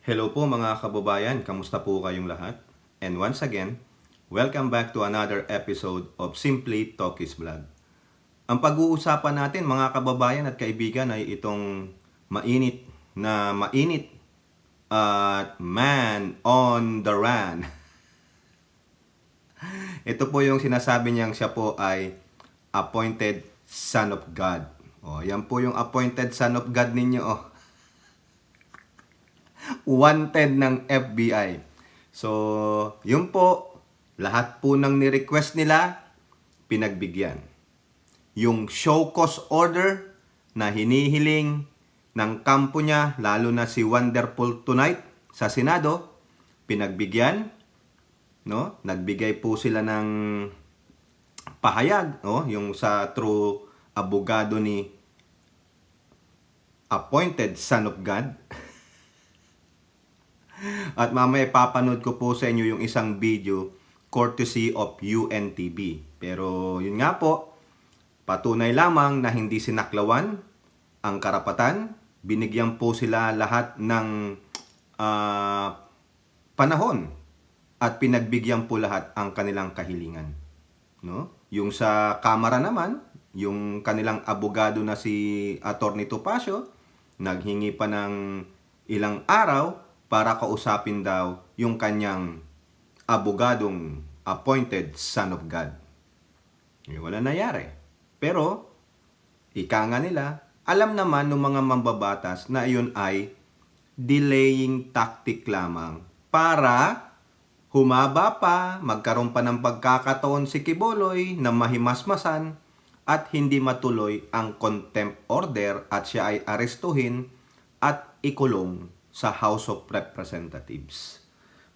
Hello po mga kababayan, kamusta po kayong lahat? And once again, welcome back to another episode of Simply Talkies Vlog. Ang pag-uusapan natin mga kababayan at kaibigan ay itong mainit at man on the run. Ito po yung sinasabi niyang siya po ay appointed son of God. Yan po yung appointed son of God ninyo. Wanted ng FBI. So, yun po, lahat po ng ni-request nila, pinagbigyan. Yung show cause order na hinihiling ng kampo niya, lalo na si Wonderful Tonight sa Senado, pinagbigyan. No? Nagbigay po sila ng pahayag, no? Yung sa true abogado ni appointed son of God. At mamaya papanood ko po sa inyo yung isang video courtesy of UNTV. Pero yun nga po, patunay lamang na hindi sinaklawan ang karapatan. Binigyan po sila lahat ng panahon at pinagbigyan po lahat ang kanilang kahilingan. No? Yung sa Kamara naman, yung kanilang abogado na si Atty. Topacio, naghingi pa ng ilang araw para kausapin daw yung kanyang abogadong appointed son of God. Wala nangyari. Pero, ika nga nila, alam naman ng mga mambabatas na iyon ay delaying tactic lamang para humaba pa, magkaroon pa ng pagkakataon si Quiboloy na mahimasmasan at hindi matuloy ang contempt order at siya ay arestuhin at ikulong sa House of Representatives.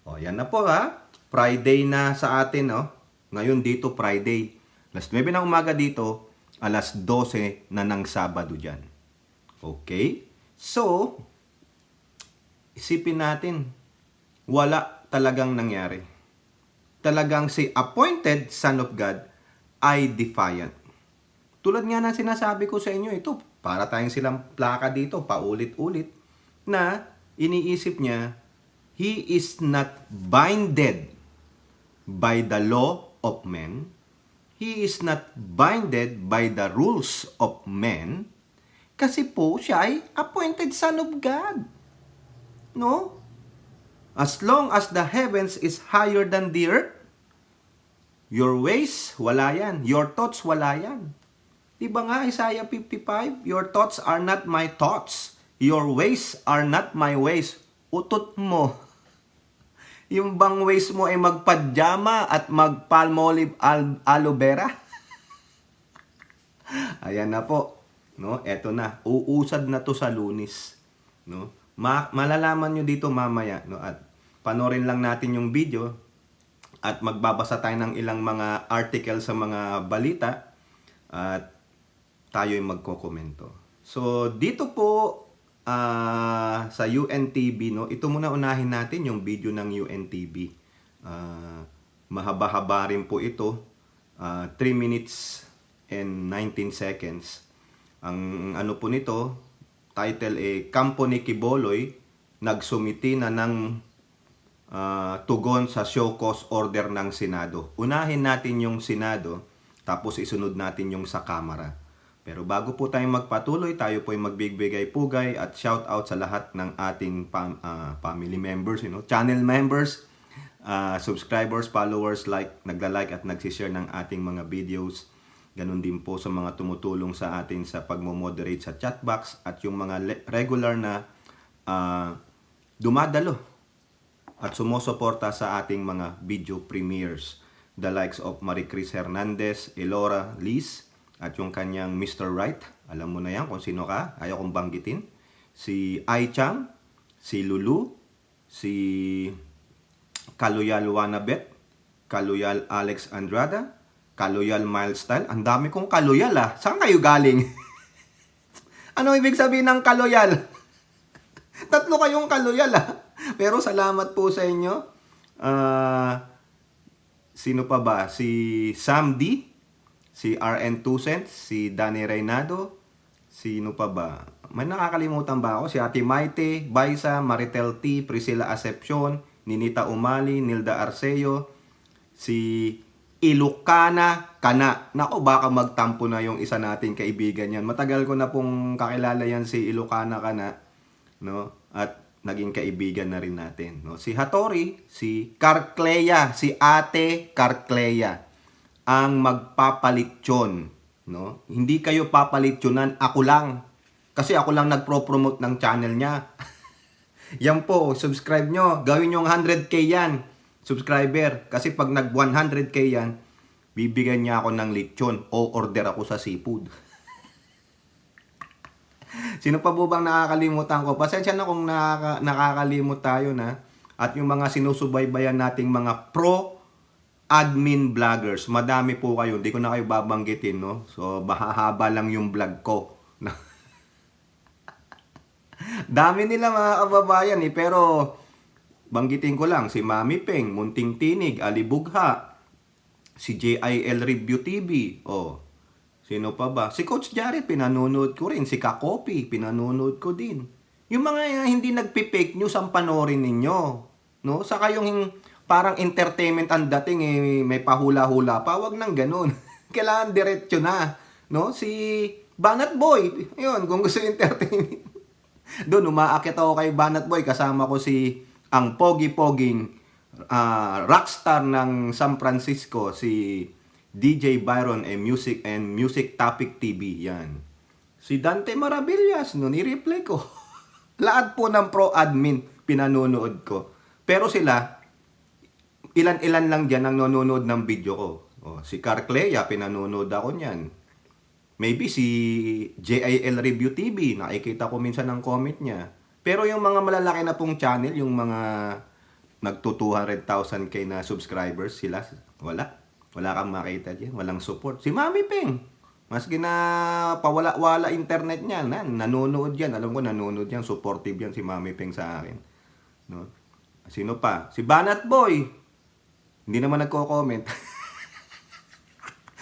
Yan na po ha. Friday na sa atin, no? Ngayon dito Friday. Alas 9 ng umaga dito, alas 12 na ng Sabado dyan. Okay? So, isipin natin, wala talagang nangyari. Talagang si appointed son of God ay defiant. Tulad nga ng sinasabi ko sa inyo, ito, para tayong silang plaka dito, paulit-ulit, na iniisip niya, he is not binded by the law of men. He is not binded by the rules of men. Kasi po siya ay appointed son of God. No? As long as the heavens is higher than the earth, your ways, wala yan. Your thoughts, wala yan. Diba nga, Isaiah 55, your thoughts are not my thoughts. Your ways are not my ways. Utot mo. Yung bang ways mo ay magpadyama at magpalmolive aloe vera? Ayan na po. No? Eto na. Uusad na to sa Lunes. No? Malalaman nyo dito mamaya. No? At panorin lang natin yung video. At magbabasa tayo ng ilang mga article sa mga balita. At tayo'y magkokomento. So, dito po sa UNTV, no? Ito muna unahin natin yung video ng UNTV. Mahaba-haba rin po ito. 3 minutes and 19 seconds. Ang ano po nito, title Kampo ni Quiboloy, nagsumiti na ng tugon sa show cause order ng Senado. Unahin natin yung Senado, tapos isunod natin yung sa Kamara. Pero bago po tayo magpatuloy, tayo po ay magbibigay pugay at shout out sa lahat ng ating family members, channel members, subscribers, followers, nagla-like at nagsishare ng ating mga videos. Ganun din po sa mga tumutulong sa atin sa pagmo-moderate sa chat box at yung mga regular na dumadalo at sumusuporta sa ating mga video premieres. The likes of Marie Chris Hernandez, Elora Liz, at yung kanyang Mr. Right. Alam mo na yan kung sino ka. Ayaw kong banggitin. Si Ai Chang, si Lulu, si Kaloyal Wanabet, Kaloyal Alex Andrada, Kaloyal Miles Style. Ang dami kong Kaloyal Saan kayo galing? Ano ibig sabihin ng Kaloyal? Tatlo kayong Kaloyal Pero salamat po sa inyo. Sino pa ba? Si Sam D, si RN Tucent, si Danny Reynado, Sino pa ba? May nakakalimutan ba ako? Si Ate Maite, Baisa, Maritel T, Priscilla Acepcion, Ninita Umali, Nilda Arceo, si Ilocana Kana. Nako, baka magtampo na yung isa nating kaibigan yan. Matagal ko na pong kakilala yan si Ilocana Kana, no? At naging kaibigan na rin natin, no? Si Hattori, si Carcleya, si Ate Carcleya ang magpapalityon, no? Hindi kayo papalityonan, ako lang. Kasi ako lang nagpro-promote ng channel niya. Yan po, subscribe nyo. Gawin yung 100k yan, subscriber. Kasi pag nag 100k yan, bibigyan niya ako ng lechon o order ako sa seafood. Sino pa po bang nakakalimutan ko? Pasensya na kung nakakalimut tayo na. At yung mga sinusubaybayan nating mga pro admin vloggers. Madami po kayo. Hindi ko na kayo babanggitin, no? So, bahahaba lang yung vlog ko. Dami nila mga kababayan eh. Pero, banggitin ko lang. Si Mami Peng, Munting Tinig, Alibugha, si JIL Review TV. Oh, sino pa ba? Si Coach Jared, pinanonood ko rin. Si Kakopi, pinanonood ko din. Yung mga hindi nagpi-fake news ang panoorin ninyo. No? Saka yung parang entertainment ang dating eh, may pahula-hula pa. Wag nang ganun. Kailangan diretso na. No? Si Banat Boy. Yun, kung gusto entertainment. Doon, umaakit ako kay Banat Boy. Kasama ko si ang pogi-poging rockstar ng San Francisco, si DJ Byron and Music Topic TV. Yan. Si Dante Maravillas, no, ni-replay ko. Lahat po ng pro admin pinanonood ko. Pero sila, ilan-ilan lang dyan ang nanonood ng video ko. Oh, si Carcleya, pinanonood ako niyan. Maybe si JIL Review TV, nakikita ko minsan ng comment niya. Pero yung mga malalaki na pong channel, yung mga nagto 200,000k na subscribers, sila, wala. Wala kang makita dyan. Walang support. Si Mami Peng, maski na pawala-wala internet niya, nanonood yan. Alam ko, nanonood yan. Supportive yan si Mami Peng sa akin. No? Sino pa? Si Banat Boy. Hindi naman nagko-comment.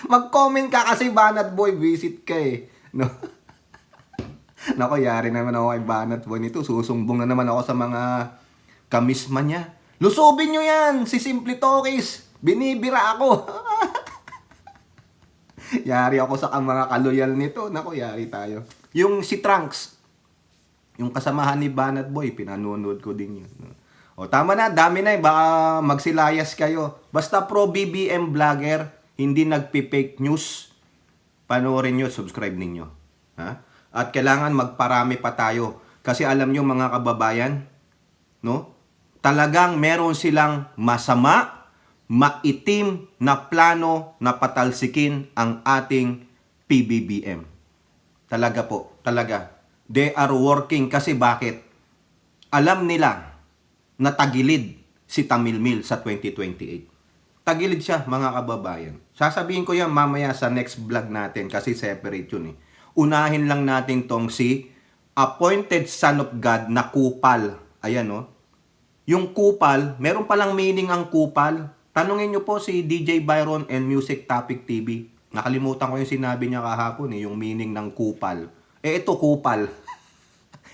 Mag-comment ka kasi, Banat Boy. Visit ka eh. No? Nako, yari naman ako kay Banat Boy nito. Susumbong na naman ako sa mga kamisma niya. Lusubin nyo yan! Si Simply Talkies! Binibira ako! Yari ako sa mga kaloyal nito. Nako, yari tayo. Yung si Trunks, yung kasamahan ni Banat Boy, pinanonood ko din yun. O, tama na, dami na eh. Baka magsilayas kayo. Basta pro BBM vlogger, hindi nagpi-fake news, panoorin nyo, subscribe ninyo. Ha? At kailangan magparami pa tayo. Kasi alam nyo mga kababayan, no? Talagang meron silang masama, maitim na plano na patalsikin ang ating PBBM. Talaga po, talaga. They are working kasi bakit? Alam nila na tagilid si Tamilmil sa 2028. Tagilid siya, mga kababayan. Sasabihin ko yan mamaya sa next vlog natin kasi separate yun eh. Unahin lang natin tong si appointed son of God na kupal. Ayan no. Yung kupal, meron palang meaning ang kupal. Tanungin nyo po si DJ Byron and Music Topic TV. Nakalimutan ko yung sinabi niya kahapon eh, yung meaning ng kupal. Eh ito kupal.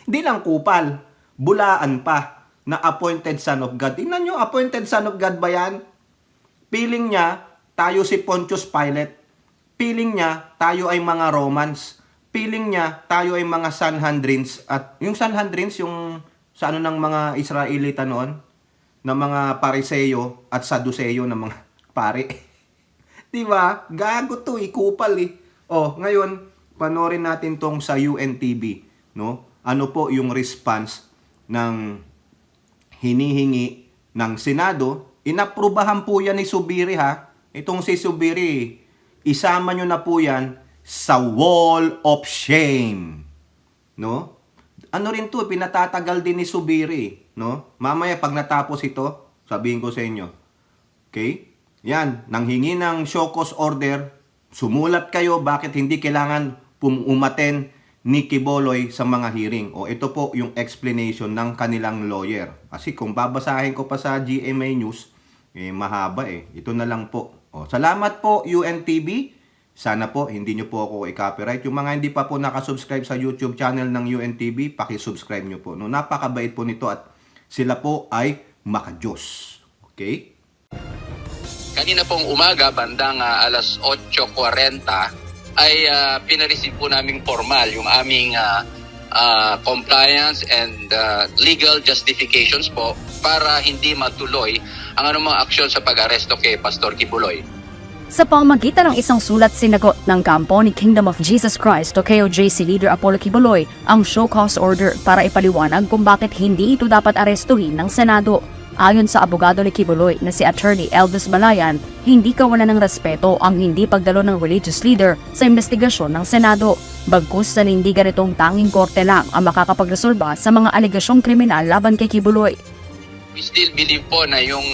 Hindi lang kupal. Bulaan pa na appointed son of God. Tingnan nyo, appointed son of God ba yan? Feeling niya, tayo si Pontius Pilate. Feeling niya, tayo ay mga Romans. Feeling niya, tayo ay mga Sanhedrins. At yung Sanhedrins, yung sa ano ng mga Israelita noon, na mga Pariseo at Saduceo na mga pare. Diba? Gago to, kupal eh. Oh, ngayon, panorin natin tong sa UNTV. No? Ano po yung response ng hinihingi ng Senado? Inaprubahan po yan ni Subiri ha. Itong si Subiri, isama nyo na po yan sa wall of shame. No? Ano rin to, pinatatagal din ni Subiri. No? Mamaya pag natapos ito, sabihin ko sa inyo. Okay? Yan, nanghingi ng show cause order, sumulat kayo bakit hindi kailangan umaten ni Quiboloy sa mga hearing. O ito po yung explanation ng kanilang lawyer. Kasi kung babasahin ko pa sa GMA News, eh mahaba eh. Ito na lang po. O, salamat po UNTV Sana po hindi nyo po ako i-copyright. Yung mga hindi pa po nakasubscribe sa YouTube channel ng UNTV, paki-subscribe nyo po. No, napakabait po nito at sila po ay makajos. Okay? Kanina pong umaga, bandang alas 8:40, ay pinareceive po naming formal yung aming compliance and legal justifications po para hindi matuloy ang anumang aksyon sa pag-aresto kay Pastor Kibuloy. Sa pamamagitan ng isang sulat sinagot ng kampo ni Kingdom of Jesus Christ o KOJC Leader Apollo Kibuloy ang show cause order para ipaliwanag kung bakit hindi ito dapat arestuhin ng Senado. Ayon sa abogado ni Kibuloy na si Attorney Elvis Balayan, hindi kawalan ng respeto ang hindi pagdalo ng religious leader sa investigasyon ng Senado. Bagkus sa hindi ganitong tanging korte lang ang makakapagresolba sa mga alegasyong kriminal laban kay Kibuloy. We still believe po na yung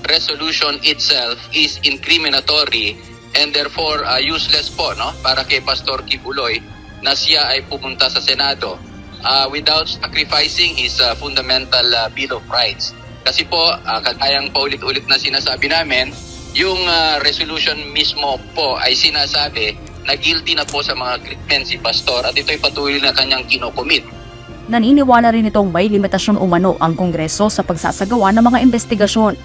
resolution itself is incriminatory and therefore useless po, no, para kay Pastor Kibuloy na siya ay pumunta sa Senado without sacrificing his fundamental Bill of Rights. Kasi po, kagayang paulit-ulit na sinasabi namin, yung resolution mismo po ay sinasabi na guilty na po sa mga krimen si Pastor at ito'y patuloy na kanyang kinocommit. Naniniwala rin itong may limitasyon umano ang Kongreso sa pagsasagawa ng mga investigasyon.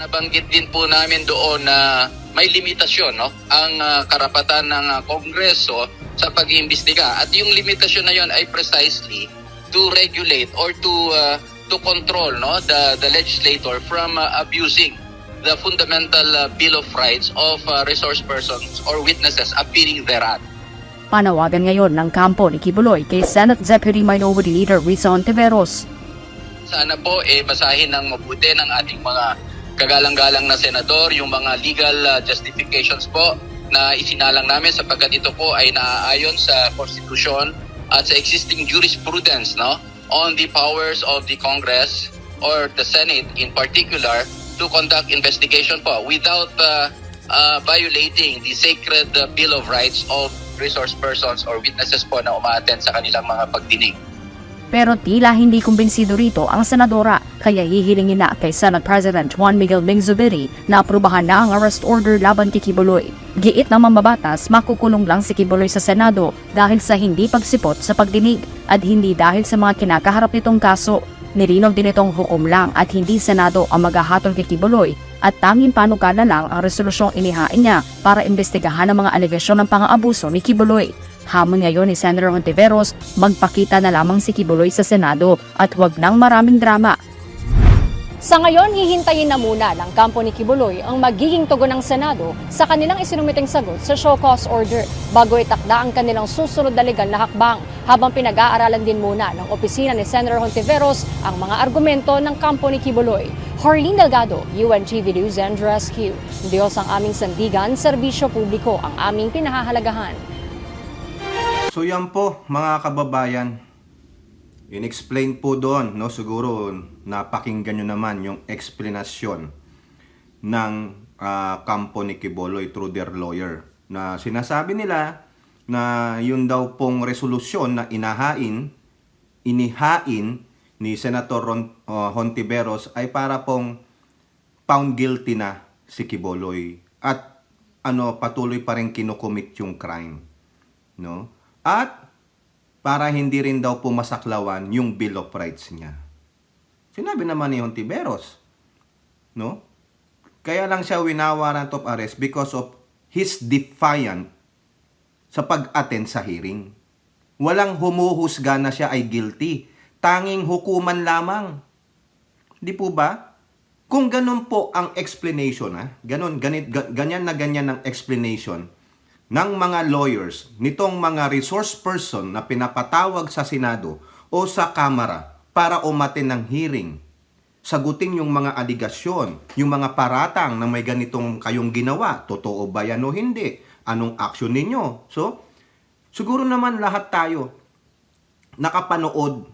Nabanggit din po namin doon na may limitasyon, no, ang karapatan ng Kongreso sa pag-iimbestiga. At yung limitasyon na yon ay precisely to regulate or to control, no, the legislator from abusing the fundamental Bill of Rights of resource persons or witnesses appearing thereat. Panawagan ngayon ng kampo ni Kibuloy kay Senate Deputy Minority Leader Risa Ontiveros. Sana po basahin ng mabuti ng ating mga kagalang-galang na senador yung mga legal justifications po na isinalang namin sapagkat ito po ay naaayon sa Constitution at sa existing jurisprudence, no, on the powers of the Congress or the Senate in particular to conduct investigation po without violating the sacred Bill of Rights of resource persons or witnesses po na umaattend sa kanilang mga pagdinig. Pero tila hindi kumbinsido rito ang senadora, kaya hihilingin na kay Senate President Juan Miguel Mingzubiri na aprubahan na ang arrest order laban kay Kibuloy. Giit ng mambabatas, makukulong lang si Kibuloy sa Senado dahil sa hindi pagsipot sa pagdinig at hindi dahil sa mga kinakaharap nitong kaso. Nilinaw din itong hukom lang at hindi Senado ang maghahatol kay Kibuloy at tanging panukala lang ang resolusyong inihain niya para imbestigahan ang mga alegasyon ng pang-aabuso ni Kibuloy. Hamon ngayon ni Senator Ontiveros, magpakita na lamang si Kibuloy sa Senado at huwag nang maraming drama. Sa ngayon, hihintayin na muna ng kampo ni Kibuloy ang magiging tugon ng Senado sa kanilang isinumiting sagot sa show cause order bago itakda ang kanilang susunod na legal na hakbang habang pinag-aaralan din muna ng opisina ni Senator Ontiveros ang mga argumento ng kampo ni Kibuloy. Harleen Delgado, UNTV News and Rescue. Diyos ang aming sandigan, serbisyo publiko ang aming pinahahalagahan. So yan po mga kababayan, in-explain po doon, no, siguro napakinggan nyo naman yung explanation ng kampo ni Kibuloy through their lawyer na sinasabi nila na yun daw pong resolusyon na inihain ni Senator Hontiveros ay para pong found guilty na si Kibuloy at patuloy pa rin kinocommit yung crime, no? At para hindi rin daw po masaklawan yung Bill of Rights niya. Sinabi naman ni Hontiveros, no? Kaya lang siya winawarrant of arrest because of his defiant sa pag-attend sa hearing. Walang humuhusga na siya ay guilty. Tanging hukuman lamang. Di po ba? Kung ganun po ang explanation, ganyan ang explanation ng mga lawyers, nitong mga resource person na pinapatawag sa Senado o sa Kamara para umattend ng hearing, sagutin yung mga aligasyon, yung mga paratang na may ganitong kayong ginawa, totoo ba yan o hindi? Anong action ninyo? So, siguro naman lahat tayo nakapanood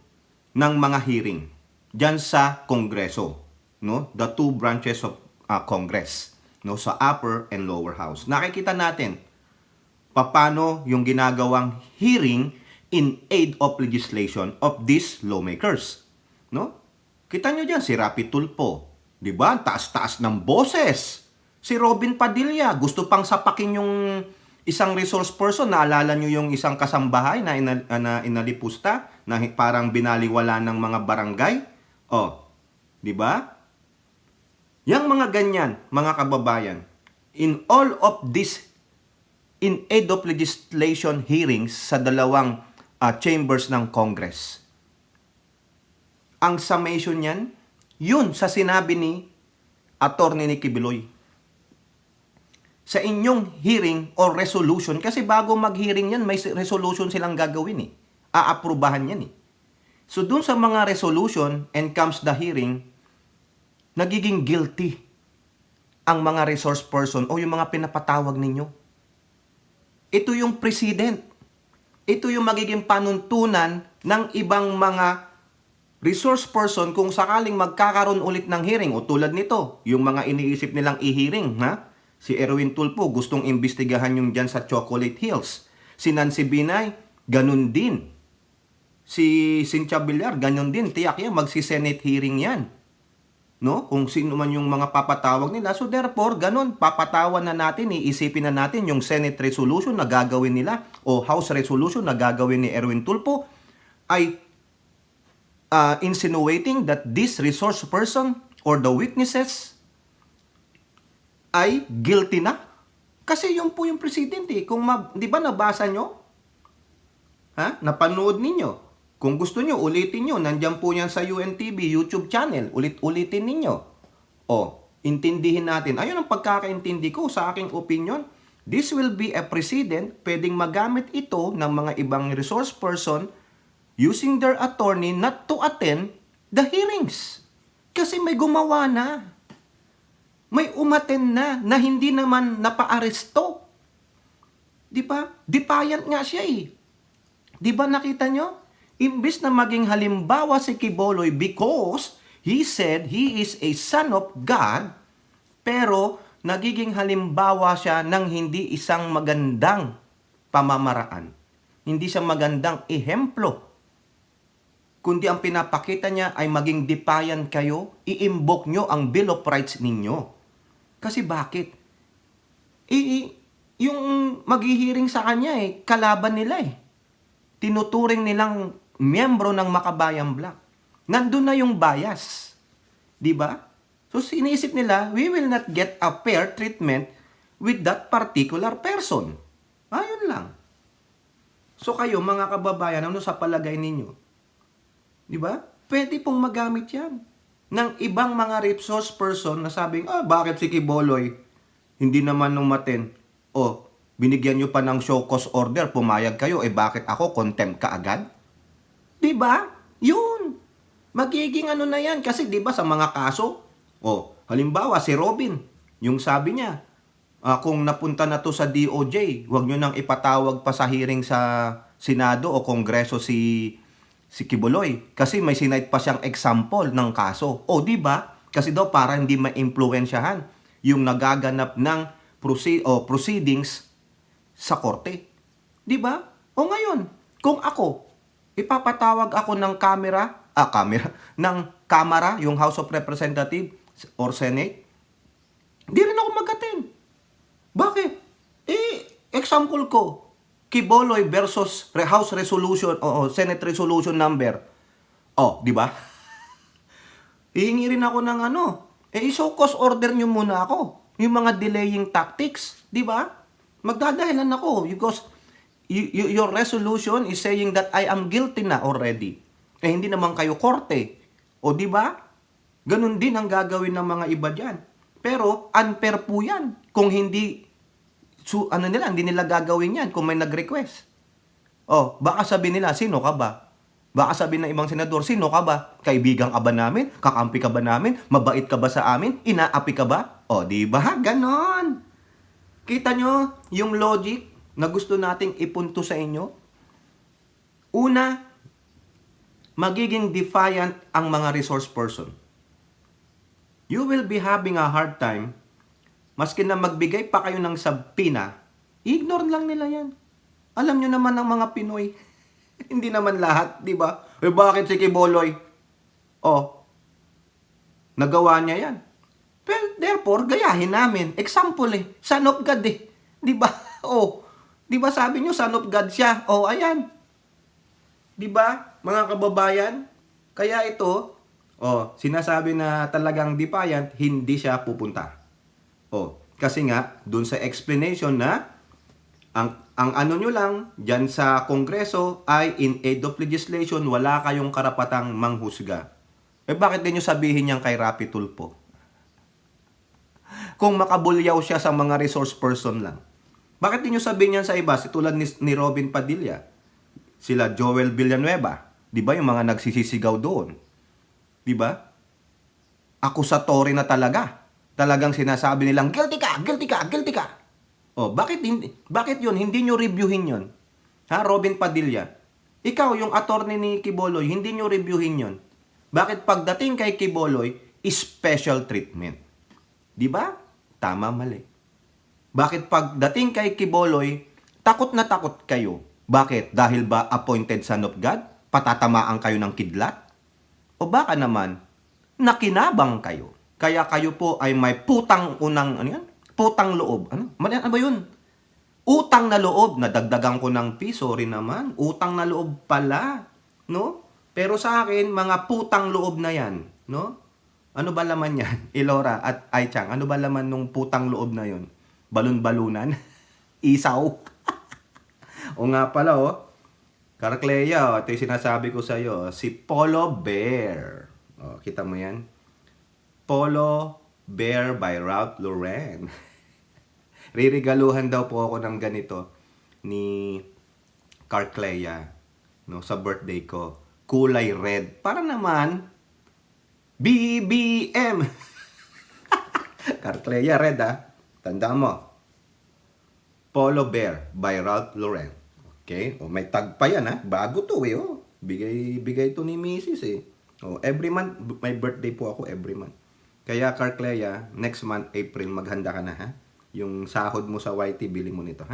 ng mga hearing dyan sa Kongreso, no? The two branches of Congress, no? Sa upper and lower house. Nakikita natin paano yung ginagawang hearing in aid of legislation of these lawmakers, no? Kita nyo dyan si Rapi Tulfo, di ba? Taas-taas ng boses Si Robin Padilla, gusto pang sapakin yung isang resource person. Naalala nyo yung isang kasambahay na inalipusta, na parang binaliwala ng mga barangay? Oh, di ba? Yang mga ganyan, mga kababayan, in all of this, in aid of legislation hearings sa dalawang chambers ng Congress, ang summation niyan, yun sa sinabi ni Atty. Nicky Biloy. Sa inyong hearing or resolution, kasi bago mag-hearing yan, may resolution silang gagawin eh. Aaprubahan yan eh. So dun sa mga resolution and comes the hearing, nagiging guilty ang mga resource person o yung mga pinapatawag ninyo. Ito yung president. Ito yung magiging panuntunan ng ibang mga resource person kung sakaling magkakaroon ulit ng hearing. O tulad nito, yung mga iniisip nilang i-hearing, ha? Si Erwin Tulfo, gustong imbestigahan yung dyan sa Chocolate Hills. Si Nancy Binay, ganun din. Si Cynthia Villar, ganun din. Tiyak yan, magsi-Senate hearing yan. No? Kung sino man yung mga papatawag nila. So therefore, ganun, papatawan na natin, iisipin na natin yung Senate resolution na gagawin nila o House resolution na gagawin ni Erwin Tulfo ay insinuating that this resource person or the witnesses ay guilty na. Kasi yun po yung presidente. Kung di ba nabasa nyo? Ha? Napanood ninyo? Kung gusto nyo, ulitin nyo. Nandyan po yan sa UNTV YouTube channel. Ulitin ninyo. O, intindihin natin. Ayun ang pagkakaintindi ko sa aking opinion. This will be a precedent. Pwedeng magamit ito ng mga ibang resource person using their attorney not to attend the hearings. Kasi may gumawa na. May umaten na hindi naman napaaresto. Di ba? Defiant nga siya eh. Di ba nakita nyo? Imbis na maging halimbawa si Quiboloy because he said he is a son of God, pero nagiging halimbawa siya ng hindi isang magandang pamamaraan. Hindi siya magandang ehemplo. Kundi ang pinapakita niya ay maging defiant kayo, i-invoke nyo ang Bill of Rights ninyo. Kasi bakit? Yung maghihiring sa kanya kalaban nila Tinuturing nilang miyembro ng Makabayan Black. Nandun na yung bias. Di ba? So sinisip nila, we will not get a fair treatment with that particular person. Ayun lang. So kayo, mga kababayan, ano sa palagay ninyo? Di ba? Pwede pong magamit yan ng ibang mga resource person na sabing, bakit si Quiboloy hindi naman umaten? Binigyan nyo pa ng show cause order, pumayag kayo, bakit ako contempt ka agad? Diba? Yun. Magiging ano na yan. Kasi diba sa mga kaso, halimbawa si Robin, yung sabi niya, kung napunta na to sa DOJ, huwag nyo nang ipatawag pa sa hearing sa Senado o Kongreso si Quiboloy. Kasi may sinite pa siyang example ng kaso. Diba? Kasi daw para hindi ma-impluensyahan yung nagaganap ng proceedings sa korte. Di ba? Ngayon, kung ako, ipapatawag ako ng ng Kamara, yung House of Representatives or Senate, di rin ako mag-attend. Bakit? Example ko, Quiboloy versus House Resolution o Senate Resolution number. Di ba? Hihingi rin ako ng show cause order nyo muna ako. Yung mga delaying tactics, di ba? Magdadahilan ako because your resolution is saying that I am guilty na already. Hindi naman kayo korte. Di ba? Ganun din ang gagawin ng mga iba dyan. Pero unfair po yan kung hindi hindi nila gagawin yan kung may nag-request. Baka sabihin nila, sino ka ba? Baka sabihin ng ibang senador, sino ka ba? Kaibigan ka ba namin? Kakampi ka ba namin? Mabait ka ba sa amin? Inaapi ka ba? Di ba? Ganon. Kita nyo yung logic na gusto nating ipunto sa inyo? Una, magiging defiant ang mga resource person. You will be having a hard time, maski na magbigay pa kayo ng sabpina, ignore lang nila yan. Alam nyo naman ng mga Pinoy, hindi naman lahat, di ba? Bakit si Quiboloy? Nagawa niya yan. Therefore, gayahin namin. Example Son of God Di ba? Di ba sabi nyo, Son of God siya? Ayan. Di ba, mga kababayan? Kaya ito, sinasabi na talagang defiant, hindi siya pupunta. Kasi nga, dun sa explanation na, ang ano nyo lang, dyan sa Kongreso ay in aid of legislation, wala kayong karapatang manghusga. Bakit din nyo sabihin yan kay Rapi Tulfo? Kung makabulyaw siya sa mga resource person lang. Bakit din nyo sabihin yan sa iba? Tulad ni Robin Padilla, sila Joel Villanueva, di ba, yung mga nagsisisigaw doon? Di ba? Akusatory na talaga. Talagang sinasabi nilang, guilty ka, guilty ka, guilty ka. Bakit yun? Hindi nyo reviewin yun. Robin Padilla. Ikaw, yung attorney ni Quiboloy, hindi nyo reviewin yun. Bakit pagdating kay Quiboloy, special treatment? Di ba? Tama, mali. Bakit pagdating kay Quiboloy, takot na takot kayo? Bakit? Dahil ba appointed son of God? Patatamaan kayo ng kidlat? O baka naman, nakinabang kayo? Kaya kayo po ay may putang loob. Ano ba yun? Utang na loob. Nadagdagan ko ng piso rin naman. Utang na loob pala. No? Pero sa akin, mga putang loob na yan. No? Ano ba laman yan? Ilora at Aichang, ano ba laman nung putang loob na yun? Balon-balunan? Isaw? O nga pala, Carcleya, ito yung sinasabi ko sa'yo. Si Polo Bear. Kita mo yan? Polo Bear by Ralph Lauren. Ririgaluhan daw po ako ng ganito ni Carcleya, no, sa birthday ko. Kulay red. Para naman, BBM. Carcleya red Tanda mo. Polo Bear by Ralph Lauren. Okay? May tag pa yan Bago to Bigay to ni Mrs. Every month, may birthday po ako every month. Kaya Carcleya, next month, April, maghanda ka na Yung sahod mo sa YT, bili mo nito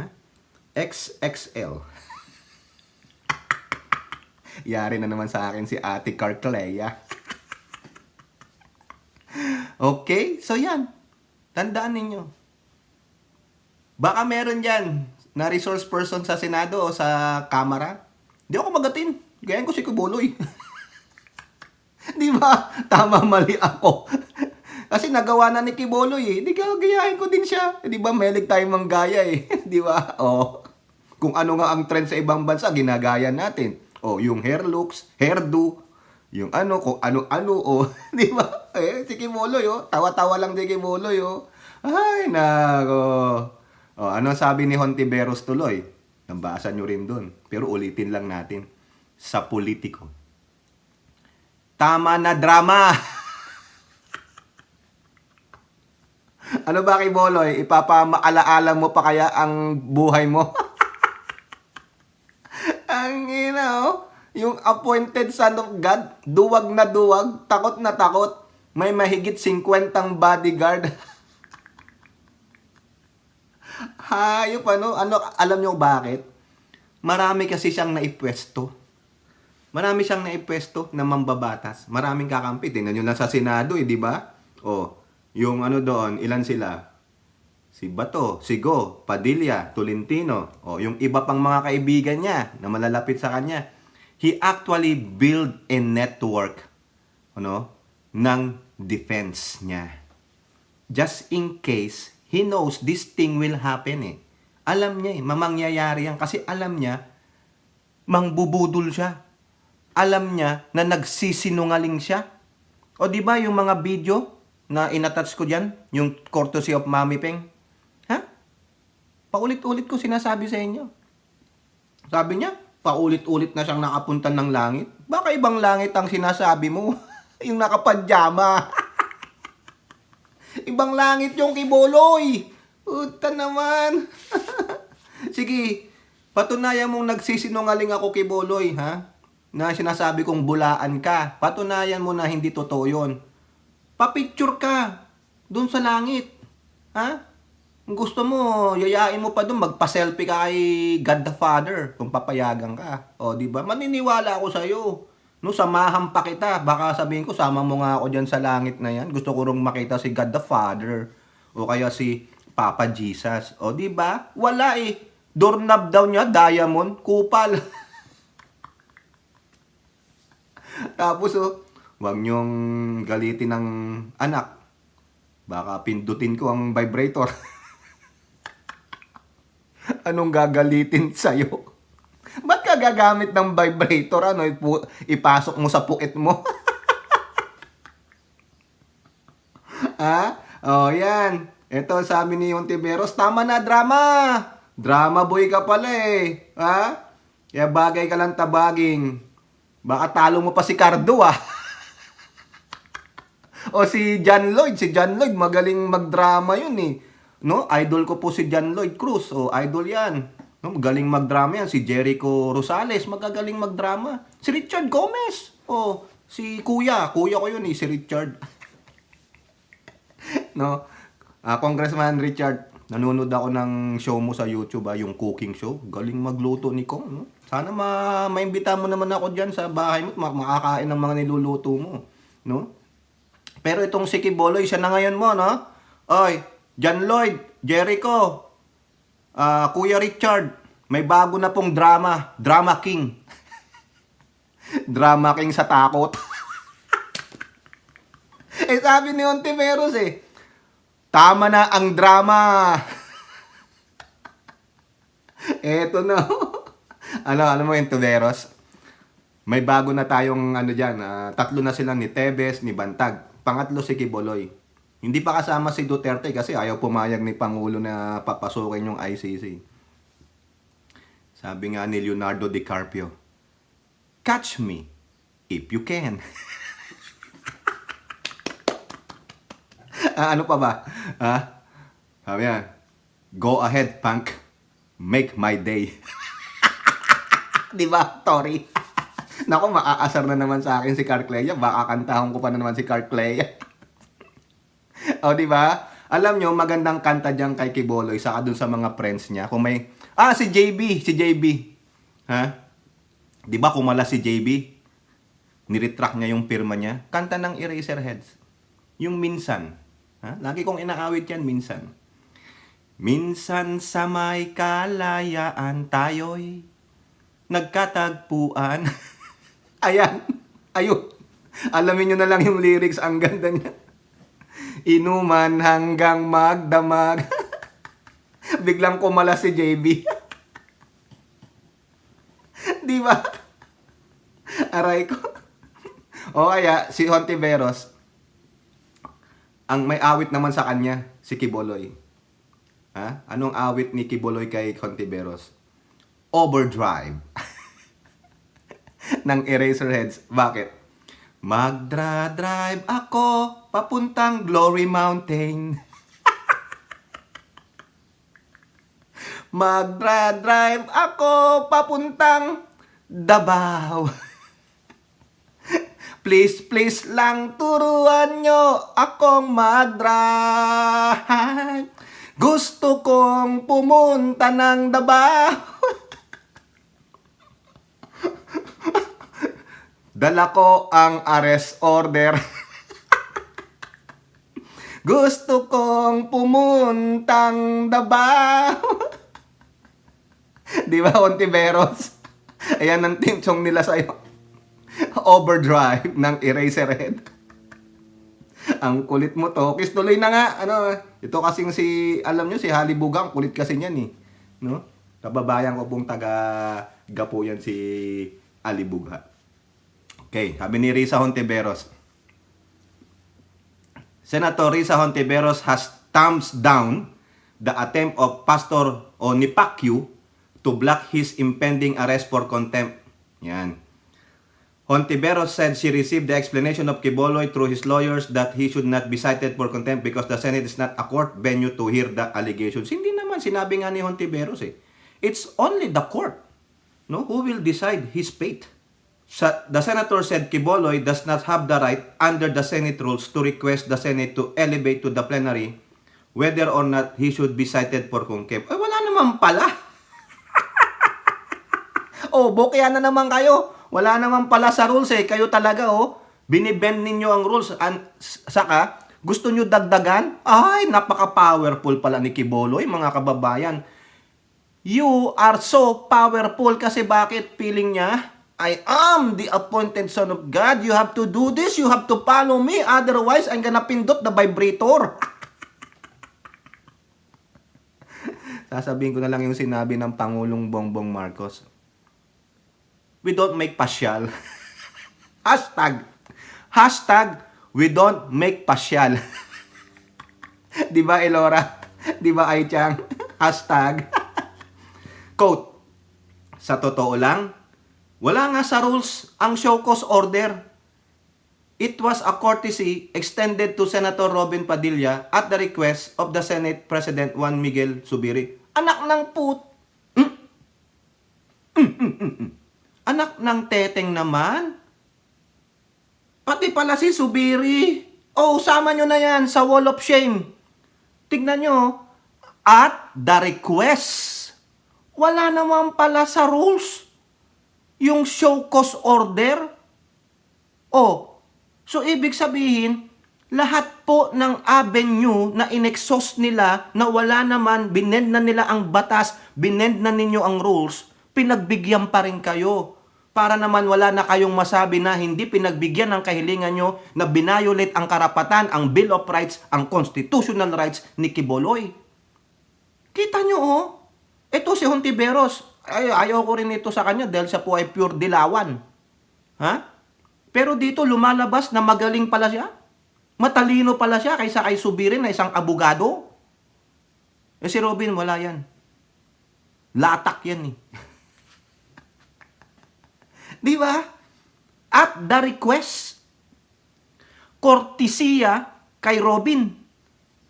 XXL. Yari na naman sa akin si Ate Carcleya. Okay? So yan. Tandaan ninyo. Baka meron dyan na resource person sa Senado o sa Kamara. Di ako magatin. Gayan ko si Quiboloy. Di ba? Tama, mali ako. Kasi nagawa na ni Quiboloy Di ka, gayahin ko din siya. Di ba? Mahilig tayo manggaya Di ba? Kung ano nga ang trend sa ibang bansa, ginagaya natin. Yung hair looks, hairdo, yung kung ano-ano, di ba? Si Quiboloy tawa-tawa lang di Quiboloy Ay, nako. Ano sabi ni Hontiveros tuloy? Nabasa nyo rin dun. Pero ulitin lang natin. Sa politiko. Tama na drama! Ano ba Quiboloy? Ipapamaalaala mo pa kaya ang buhay mo? Ang yung appointed son of God, duwag na duwag, takot na takot, may mahigit 50 bodyguard. Hayop alam nyo bakit? Marami kasi siyang naipwesto. Marami siyang naipwesto na mambabatas. Maraming kakampi. Tingnan nyo na sa Senado di ba? Yung doon, ilan sila? Si Bato, Sigo, Padilla, Tolentino, yung iba pang mga kaibigan niya na malalapit sa kanya. He actually built a network ng defense niya. Just in case, he knows this thing will happen Alam niya mamangyayari yan kasi alam niya, mangbubudol siya. Alam niya na nagsisinungaling siya. Di ba yung mga video na inattach ko dyan, yung courtesy of Mami Peng? Paulit-ulit ko sinasabi sa inyo. Sabi niya, paulit-ulit na siyang nakapunta ng langit. Baka ibang langit ang sinasabi mo. Yung nakapadyama. Ibang langit yung Quiboloy. Uta naman. Sige, patunayan mong nagsisinungaling ako Quiboloy, na sinasabi kong bulaan ka. Patunayan mo na hindi totoo yun. Papicture ka dun sa langit. Gusto mo, yayain mo pa dun, magpa-selfie ka kay God the Father kung papayagan ka. Di ba? Maniniwala ako sa'yo No, samahan pa kita. Baka sabihin ko, sama mo nga ako dyan sa langit na yan. Gusto ko rong makita si God the Father. O kaya si Papa Jesus. O, di ba? Wala eh. Doorknob daw niya, diamond, kupal. Tapos, huwag niyong galitin ng anak. Baka pindutin ko ang vibrator. Anong gagalitin sa'yo? Ba't ka gagamit ng vibrator? Ano, ipasok mo sa puket mo? Ha? Oh, yan. Ito, sabi ni Ontiveros, tama na drama. Drama boy ka pala eh. Ha? Kaya bagay ka lang tabaging. Baka talo mo pa si Cardo ah. O si John Lloyd. Si John Lloyd, magaling magdrama yun eh. No? Idol ko po si John Lloyd Cruz. O, idol yan. No, magaling magdrama yan. Si Jericho Rosales, magagaling magdrama. Si Richard Gomez. Oh, si Kuya. Kuya ko yun eh, si Richard. No? Congressman Richard, nanonood ako ng show mo sa YouTube, yung cooking show. Galing magluto ni Kong. No? Sana maimbita mo naman ako dyan sa bahay mo. Makakain ng mga niluluto mo. No? Pero itong si Kiboloy, siya na ngayon mo, no? Oy, John Lloyd, Jericho, Kuya Richard, may bago na pong drama. Drama King. Drama King sa takot. Sabi ni Ontiveros tama na ang drama. Eto na. Alam mo Ontiveros? May bago na tayong dyan. Tatlo na sila ni Tebes, ni Bantag. Pangatlo si Kiboloy. Hindi pa kasama si Duterte kasi ayaw pumayag ni Pangulo na papasukin yung ICC. Sabi nga ni Leonardo DiCaprio, catch me if you can. Ano pa ba? Sabi nga, go ahead, punk. Make my day. Diba, Tori? Naku, maaasar na naman sa akin si Carcleya. Baka kantahan ko pa na naman si Carcleya. O, di ba? Alam nyo, magandang kanta diyan kay Kiboloy, saka dun sa mga friends niya. Kung may, si JB. Ha? Di ba kumala si JB? Niretract niya yung pirma niya. Kanta ng Eraserheads. Yung minsan. Ha? Lagi kong inaawit yan, minsan. Minsan sa may kalayaan tayo'y nagkatagpuan. Ayan. Ayun. Alamin nyo na lang yung lyrics. Ang ganda niya. Inuman hanggang magdamag. Biglang kumala si JB. Di ba? Aray ko. O kaya, si Ontiveros, ang may awit naman sa kanya, si Kiboloy. Ha? Anong awit ni Kiboloy kay Ontiveros? Overdrive. Ng Eraserheads. Bakit? Magdra-drive ako papuntang Glory Mountain. Magdra-drive ako papuntang Davao. Please lang turuan nyo akong mag-drive. Gusto kong pumunta ng Davao. Dala ko ang arrest order. Gusto kong pumuntang Davao. Di ba, Ontiveros? Ayan ang team song nila sa'yo. Overdrive ng Eraserhead. Ang kulit mo to. Kiss tuloy na nga. Ito kasing alam nyo, si Halibugang, kulit kasi niyan eh. No? Kababayan ko pong taga-gapo yan si Alibugha. Okay, sabi ni Risa Hontiveros. Senator Risa Hontiveros has thumbs down the attempt of Pastor ni Pacquiao to block his impending arrest for contempt. Yan. Hontiveros said she received the explanation of Kiboloy through his lawyers that he should not be cited for contempt because the Senate is not a court venue to hear the allegations. Hindi naman, sinabi nga ni Hontiveros It's only the court, no, who will decide his fate. The senator said Kiboloy does not have the right under the Senate rules to request the Senate to elevate to the plenary whether or not he should be cited for contempt. Wala naman pala. Bokya na naman kayo. Wala naman pala sa rules eh. Kayo talaga oh. Binibend ninyo ang rules. Saka, gusto nyo dagdagan? Ay, napaka-powerful pala ni Quiboloy, mga kababayan. You are so powerful kasi bakit feeling niya? I am the appointed son of God. You have to do this. You have to follow me. Otherwise, I'm gonna pindot the vibrator. Sasabihin ko na lang yung sinabi ng Pangulong Bongbong Marcos. We don't make pasyal. Hashtag, we don't make pasyal. Di ba, Elora? Di ba, Aichang? Hashtag. Quote, sa totoo lang, wala nga sa rules ang show cause order. It was a courtesy extended to Senator Robin Padilla at the request of the Senate President Juan Miguel Zubiri. Anak ng Anak ng teteng naman. Pati pala si Zubiri. Oh, sama nyo na yan sa Wall of Shame. Tignan nyo. At the request. Wala naman pala sa rules. Yung show cause order. Oh, so ibig sabihin, lahat po ng avenue na inexhaust nila na wala naman, binend na nila ang batas, binend na ninyo ang rules, pinagbigyan pa rin kayo. Para naman wala na kayong masabi na hindi pinagbigyan ng kahilingan nyo na binayolate ang karapatan, ang Bill of Rights, ang constitutional rights ni Quiboloy. Kita nyo oh, ito si Hontiveros, ayaw ko rin ito sa kanya dahil siya po ay pure dilawan. Ha? Pero dito lumalabas na magaling pala siya. Matalino pala siya kaysa kay Zubiri na isang abogado. Eh si Robin, wala yan. Latak yan eh. Di ba? At the request, kortesiya kay Robin.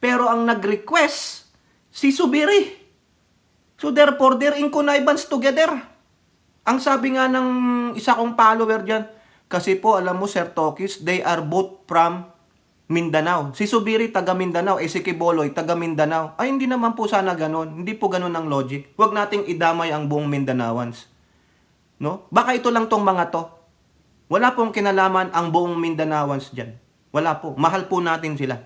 Pero ang nag-request, si Zubiri. So therefore, they're in connivance together. Ang sabi nga ng isa kong follower dyan, kasi po, alam mo, Sir Tokis, they are both from Mindanao. Si Zubiri, taga Mindanao. Si Quiboloy, taga Mindanao. Ay, hindi naman po sana ganon. Hindi po ganon ang logic. Huwag nating idamay ang buong Mindanaoans. No? Baka ito lang tong mga to. Wala pong kinalaman ang buong Mindanaoans dyan. Wala po. Mahal po natin sila.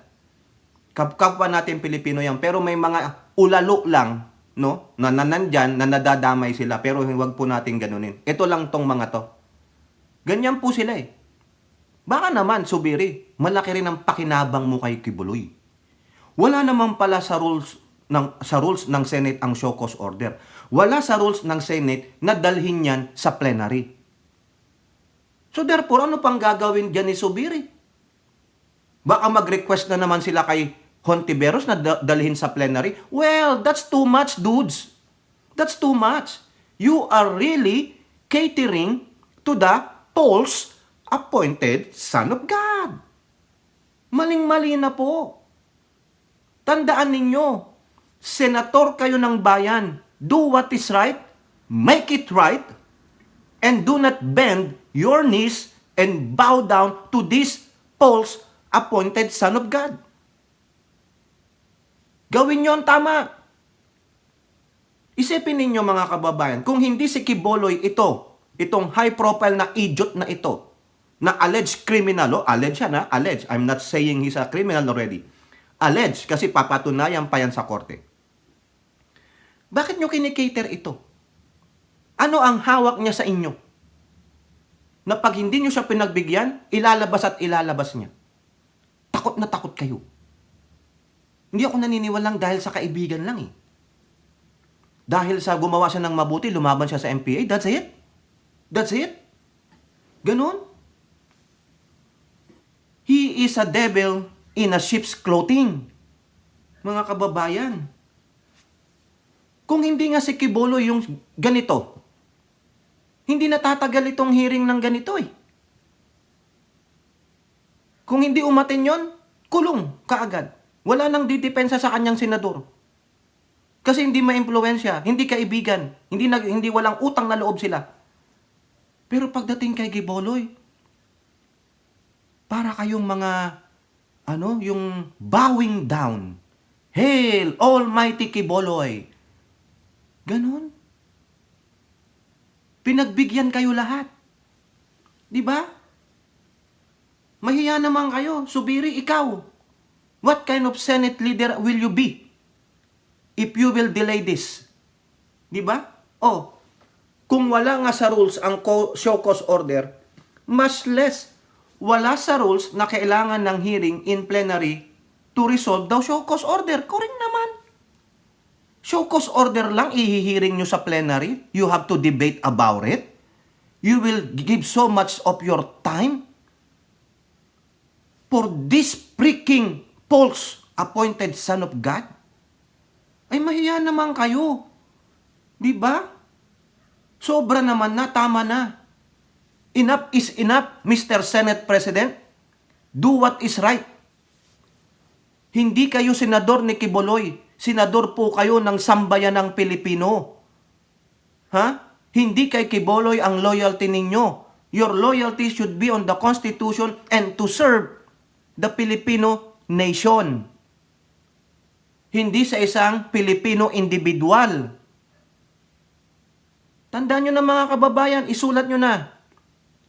Kapwa natin Pilipino yan. Pero may mga ulalo lang, no? Na nandyan, na nadadamay sila. Pero huwag po natin ganunin. Ito lang tong mga to. Ganyan po sila eh. Baka naman, Zubiri, malaki rin ang pakinabang mo kay Quiboloy. Wala naman pala sa rules ng Senate ang show cause order. Wala sa rules ng Senate na dalhin yan sa plenary. So therefore, ano pang gagawin dyan ni Zubiri? Baka mag-request na naman sila kay Hontiveros na dalhin sa plenary. Well, that's too much, dudes. That's too much. You are really catering to the false appointed son of God. Maling-mali na po. Tandaan ninyo, senator kayo ng bayan. Do what is right, make it right, and do not bend your knees and bow down to this false appointed son of God. Gawin nyo ang tama. Isipin ninyo mga kababayan, kung hindi si Quiboloy itong high profile na idiot na ito, na alleged criminal, alleged yan alleged. I'm not saying he's a criminal already. Alleged, kasi papatunayan pa yan sa korte. Bakit nyo kinikater ito? Ano ang hawak niya sa inyo? Na pag hindi nyo siya pinagbigyan, ilalabas at ilalabas niya. Takot na takot kayo. Hindi ako naniniwalang dahil sa kaibigan lang eh. Dahil sa gumawa siya ng mabuti, lumaban siya sa MPA, that's it. That's it. Ganon. He is a devil in a sheep's clothing. Mga kababayan. Kung hindi nga si Quiboloy yung ganito, hindi natatagal itong hearing ng ganito eh. Kung hindi umatin yon, kulong kaagad. Wala nang didepensa sa kanyang senador. Kasi hindi maimpluwensya, hindi kaibigan, hindi walang utang na loob sila. Pero pagdating kay Quiboloy, para kayong mga, yung bowing down. Hail, Almighty Quiboloy. Ganon. Pinagbigyan kayo lahat. Di ba? Mahiya naman kayo. Subiri, ikaw. What kind of Senate leader will you be if you will delay this? Di ba? Oh, kung wala nga sa rules ang show cause order, mas less wala sa rules na kailangan ng hearing in plenary to resolve daw show cause order. Correct naman. Show cause order lang ihihiring nyo sa plenary. You have to debate about it. You will give so much of your time for this freaking false appointed son of God. Ay, mahiya naman kayo. Di ba? Sobra naman na, tama na. Enough is enough, Mr. Senate President. Do what is right. Hindi kayo senador ni Quiboloy. Senador po kayo ng sambayan ng Pilipino. Ha? Hindi kay Quiboloy ang loyalty ninyo. Your loyalty should be on the Constitution and to serve the Filipino nation. Hindi sa isang Pilipino individual. Tandaan nyo na mga kababayan, isulat nyo na.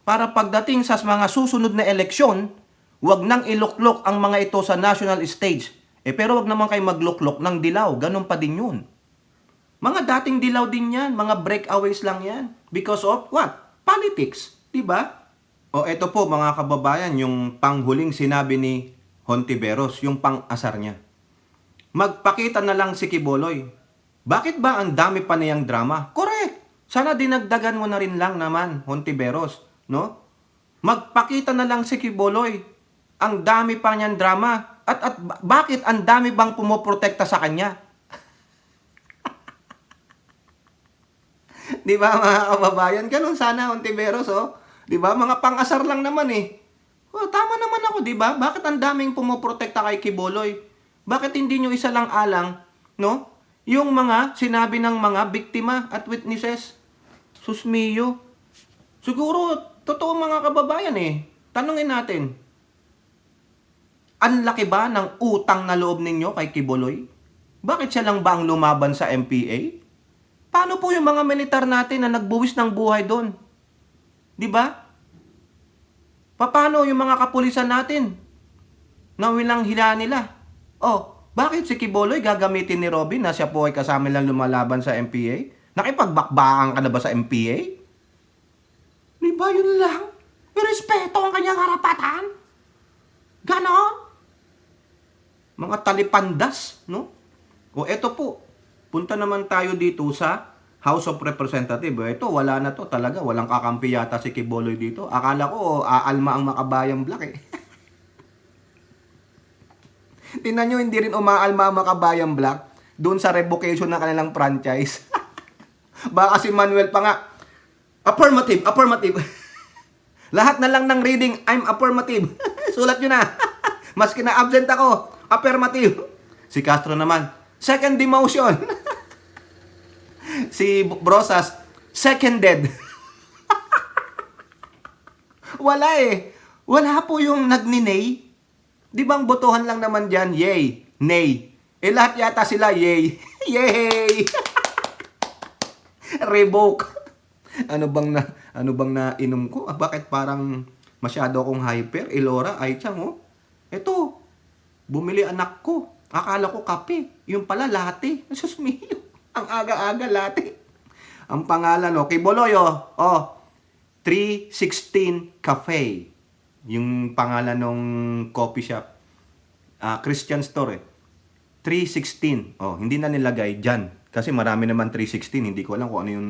Para pagdating sa mga susunod na eleksyon, wag nang iluklok ang mga ito sa national stage. Pero wag naman kayo magluklok ng dilaw. Ganun pa din yun. Mga dating dilaw din yan. Mga breakaways lang yan. Because of what? Politics. Diba? O eto po mga kababayan, yung panghuling sinabi ni Hontiveros, yung pang-asar niya. Magpakita na lang si Quiboloy. Bakit ba ang dami pa niyang drama? Correct. Sana dinagdagan mo na rin lang naman, Hontiveros, no? Magpakita na lang si Quiboloy. Ang dami pa niyang drama. At bakit ang dami bang pumoprotekta sa kanya? Di ba mga kababayan? Ganun sana, Hontiveros, oh. Di ba? Mga pang-asar lang naman eh. Oh, tama naman ako, di ba? Bakit ang daming pumoprotekta kay Quiboloy? Bakit hindi nyo isa lang alang, no? Yung mga sinabi ng mga biktima at witnesses. Sus mio. Siguro, totoo mga kababayan eh. Tanungin natin. Ang laki ba ng utang na loob ninyo kay Quiboloy? Bakit siya lang ba ang lumaban sa MPA? Paano po yung mga militar natin na nagbuwis ng buhay doon? Di ba? Paano yung mga kapulisan natin? Na wilang hila nila? Oh, bakit si Quiboloy gagamitin ni Robin na siya po ay kasama lang lumalaban sa MPA? Nakipagbakbakan ka na ba sa MPA? Di ba yun lang? Irespeto ang kanyang karapatan? Ganon? Mga talipandas, no? O eto po, punta naman tayo dito sa House of Representatives. Ito, wala na to talaga. Walang kakampi yata si Quiboloy dito. Akala ko, aalma ang Makabayang Black eh. Tingnan nyo, hindi rin umaalma ang Makabayang Black doon sa revocation ng kanilang franchise. Baka si Manuel pa nga, affirmative, affirmative. Lahat na lang ng reading, I'm affirmative. Sulat nyo na. Maski na absent ako, affirmative. Si Castro naman, second demotion. Si Brosas, seconded. Wala eh. Wala po yung nagninay. Di bang botohan lang naman dyan, yay, nay. Lahat yata sila, yay. Yay! Revoke. Ano bang nainom ko? Bakit parang masyado akong hyper? Elora, ay tiyang, oh. Ito, bumili anak ko. Akala ko kape. Yung pala, latte. Sus mio. Ang aga-aga, latte. Ang pangalan, oh, Quiboloy, oh. 316 Cafe. Yung pangalan ng coffee shop. Christian store, eh. 316. Oh, hindi na nilagay dyan. Kasi marami naman 316. Hindi ko alam kung ano yung...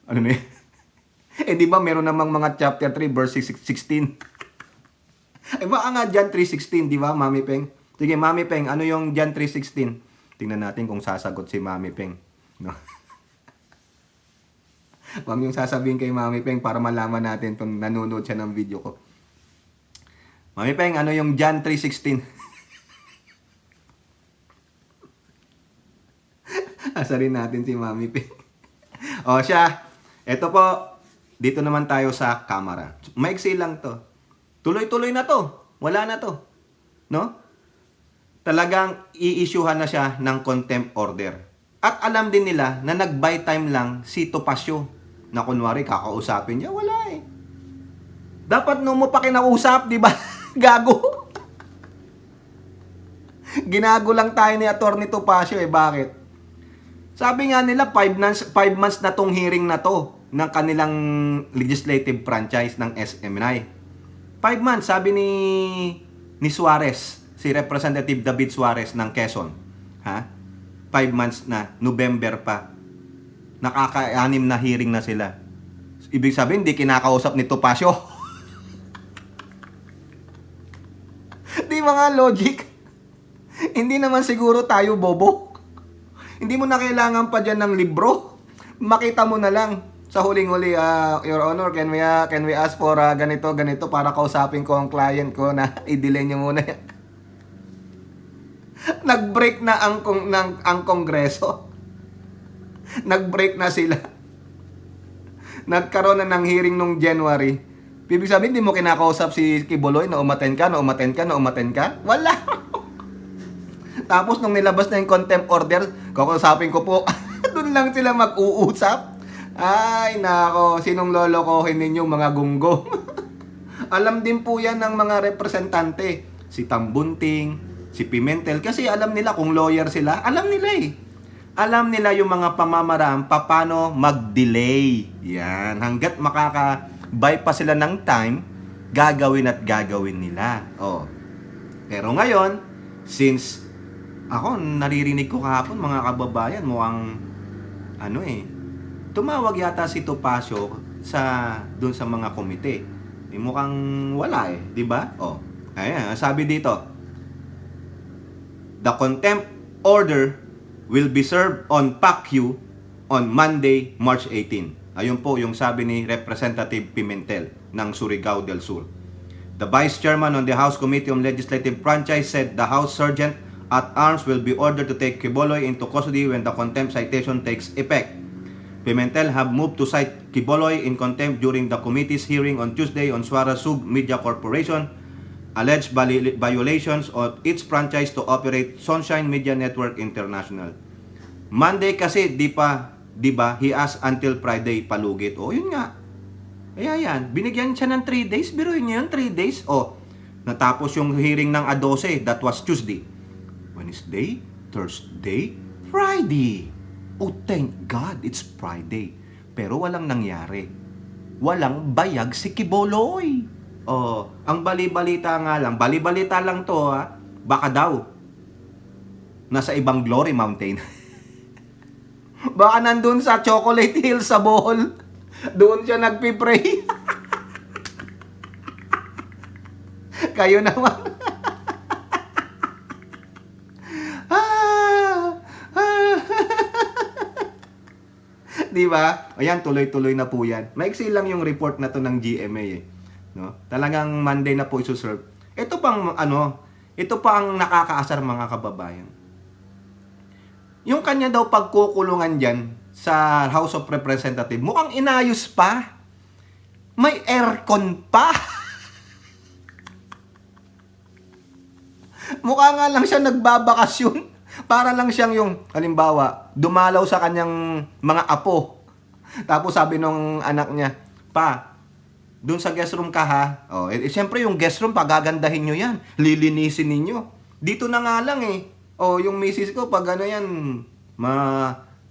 Ano na yun? Di ba meron namang mga chapter 3 verse 16? Baka nga John 3:16, di ba, Mami Peng? Sige, Mami Peng, ano yung John 3:16? Tingnan natin kung sasagot si Mami Peng. No? Wag yung sasabihin kay Mami Peng para malaman natin kung nanonood siya ng video ko. Mami Peng, ano yung John 3:16? Asarin natin si Mami Peng. O siya, eto po, dito naman tayo sa camera. Maiksi lang to. Tuloy-tuloy na to. Wala na to. No? Talagang i-issuehan na siya ng contempt order. At alam din nila na nag-buy time lang si Topacio. Na kunwari kakausapin niya, wala eh. Dapat nung mo pa kinausap, di ba? Gago. Ginago lang tayo ni Atty. Topacio eh. Bakit? Sabi nga nila, 5 months na tong hearing na to ng kanilang legislative franchise ng SMNI. 5 months, sabi ni Suarez, si Representative David Suarez ng Quezon. Ha? 5 months na, November pa. Nakaka-6 na hearing na sila. Ibig sabihin, hindi kinakausap ni Topacio. Di mga logic. Hindi naman siguro tayo bobo. Hindi mo na kailangan pa dyan ng libro. Makita mo na lang sa huling-huli, Your Honor, can we ask for ganito para kausapin ko ang client ko na i-delay nyo muna yan. Nag-break na ang Kongreso. Nag-break na sila. Nagkaroon na ng hearing nung January. Ibig sabihin, hindi mo kinakausap si Quiboloy na umaten ka. Wala. Tapos nung nilabas na yung contempt order, kakausapin ko po, doon lang sila mag-uusap. Ay, nako, sinong lolokohin ninyo mga gunggong? Alam din po yan ng mga representante. Si Tambunting, si Pimentel, kasi alam nila kung lawyer sila, alam nila eh. Alam nila yung mga pamamaraan, paano mag-delay. Yan, hanggat makaka-bypass sila ng time, gagawin nila. Oh. Pero ngayon, since ako, naririnig ko kahapon mga kababayan, mukhang tumawag yata si Topacio doon sa mga komite. Mukhang wala eh, di ba? Oh. Ayan, sabi dito, the contempt order will be served on PACU on Monday, March 18. Ayun po yung sabi ni Representative Pimentel ng Surigao del Sur. The Vice Chairman on the House Committee on Legislative Franchise said the House Sergeant at Arms will be ordered to take Quiboloy into custody when the contempt citation takes effect. Pimentel have moved to cite Quiboloy in contempt during the committee's hearing on Tuesday on Suara Sug Media Corporation alleged violations of its franchise to operate Sunshine Media Network International. Monday kasi, di ba, he asked until Friday palugit. O, yun nga. Ayan, binigyan siya ng 3 days. Biruin niya yun, 3 days. O, natapos yung hearing ng A12, that was Tuesday. Wednesday, Thursday, Friday. Oh, thank God, it's Friday. Pero walang nangyari. Walang bayag si Quiboloy. Oh, ang bali-balita lang to ha. Baka daw nasa ibang Glory Mountain. Baka nandun sa Chocolate Hill sa Bohol. Doon siya nagpipray. Kayo naman. Di ba? Ayan, tuloy-tuloy na po yan. Maiksi lang yung report na to ng GMA eh. No? Talagang Monday na po isuserve. Ito pa ang nakakaasar mga kababayan. Yung kanya daw pagkukulungan dyan sa House of Representatives, mukhang inayos pa. May aircon pa. Mukha nga lang siya nagbabakasyon. Para lang siyang yung, halimbawa, dumalaw sa kanyang mga apo. Tapos sabi nung anak niya, Pa, dun sa guest room ka ha. Oh, siyempre yung guest room, pagagandahin nyo yan. Lilinisin ninyo. Dito na nga lang eh. Oh, yung misis ko, pag ano yan,